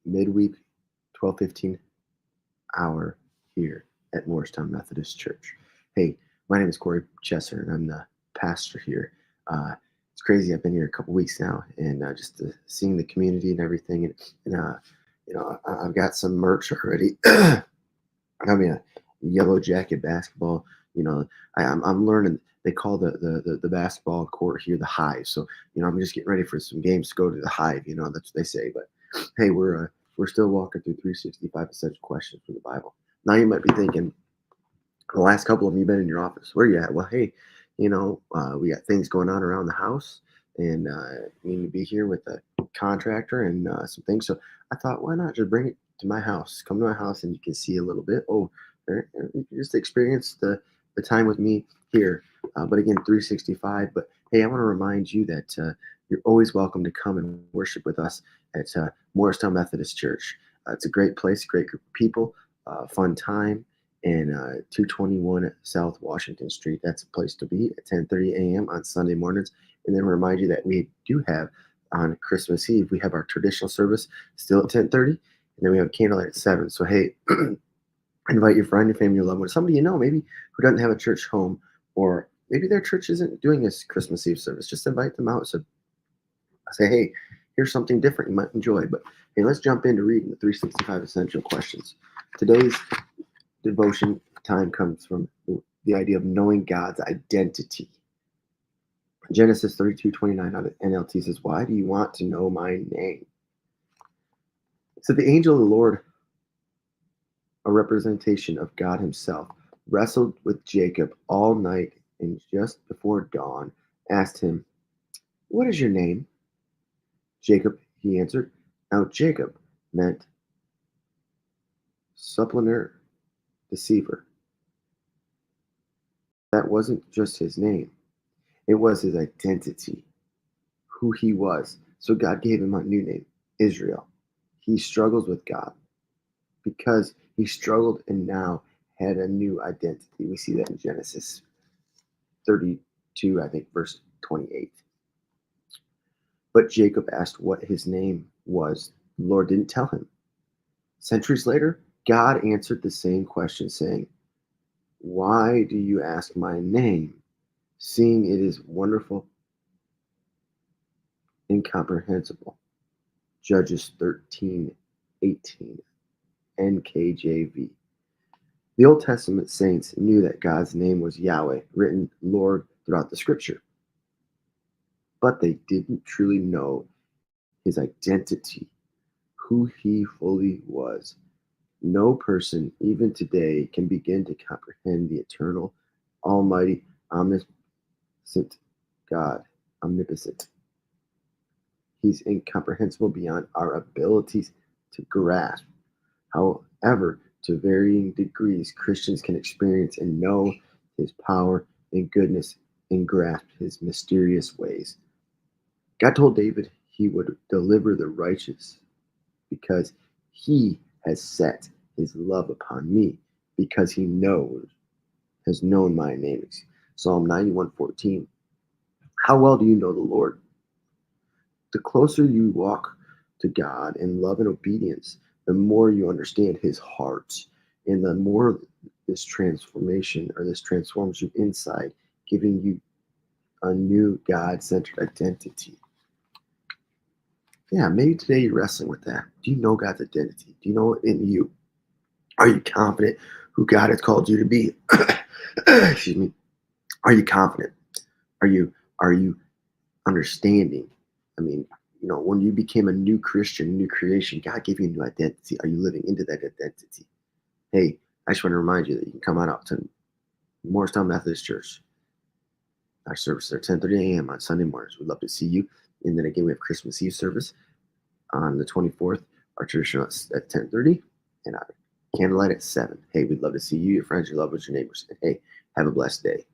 midweek 12:15 hour here at Morristown Methodist Church. Hey, my name is Kory and I'm the pastor here. It's crazy. I've been here a couple weeks now, and just seeing the community and everything, I've got some merch already. I mean, a yellow jacket basketball. I'm learning. They call the basketball court here the Hive. So I'm just getting ready for some games to go to the Hive. That's what they say. But hey, we're still walking through 365 essential questions from the Bible. Now you might be thinking, the last couple of you been in your office. Where you at? Well, hey, we got things going on around the house, and we need to be here with a contractor and some things. So I thought, why not just bring it to my house? Come to my house, and you can see a little bit. Oh, you can just experience the time with me here. But again, 365. But hey, I want to remind you that you're always welcome to come and worship with us at Morristown Methodist Church. It's a great place, great group of people, fun time. And 221 South Washington Street. That's a place to be at 10:30 a.m. on Sunday mornings. And then remind you that we do have on Christmas Eve, we have our traditional service still at 10:30, and then we have candlelight at 7. So hey, invite your friend, your family, your loved one, somebody maybe who doesn't have a church home, or maybe their church isn't doing this Christmas Eve service. Just invite them out. So say, hey, here's something different you might enjoy. But hey, let's jump into reading the 365 essential questions. Today's devotion time comes from the idea of knowing God's identity. Genesis 32:29 out of NLT says, why do you want to know my name? So the angel of the Lord, a representation of God himself, wrestled with Jacob all night, and just before dawn asked him, what is your name? Jacob, he answered. Now Jacob meant supplanter, deceiver. That wasn't just his name. It was his identity, who he was. So God gave him a new name, Israel. He struggles with God because he struggled and now had a new identity. We see that in Genesis 32, I think, verse 28. But Jacob asked what his name was. The Lord didn't tell him. Centuries later, God answered the same question, saying, why do you ask my name, seeing it is wonderful, incomprehensible? Judges 13:18, NKJV. The Old Testament saints knew that God's name was Yahweh, written Lord throughout the scripture. But they didn't truly know his identity, who he fully was. No person, even today, can begin to comprehend the eternal, almighty, omniscient God, omnipotent. He's incomprehensible beyond our abilities to grasp. However, to varying degrees, Christians can experience and know his power and goodness and grasp his mysterious ways. God told David he would deliver the righteous because he has set his love upon me, because he has known my name. Psalm 91:14. How well do you know the Lord? The closer you walk to God in love and obedience, the more you understand his heart, and the more this transforms you inside, giving you a new God-centered identity. Yeah, maybe today you're wrestling with that. Do you know God's identity? Do you know it in you? Are you confident who God has called you to be? Excuse me. Are you confident? Are you understanding? I mean, when you became a new Christian, new creation, God gave you a new identity. Are you living into that identity? Hey, I just want to remind you that you can come on out to Morristown Methodist Church. Our services are 10:30 a.m. on Sunday mornings. We'd love to see you. And then again, we have Christmas Eve service on the 24th. Our traditional at 10:30, and our candlelight at 7. Hey, we'd love to see you, your friends, your loved ones, your neighbors. And hey, have a blessed day.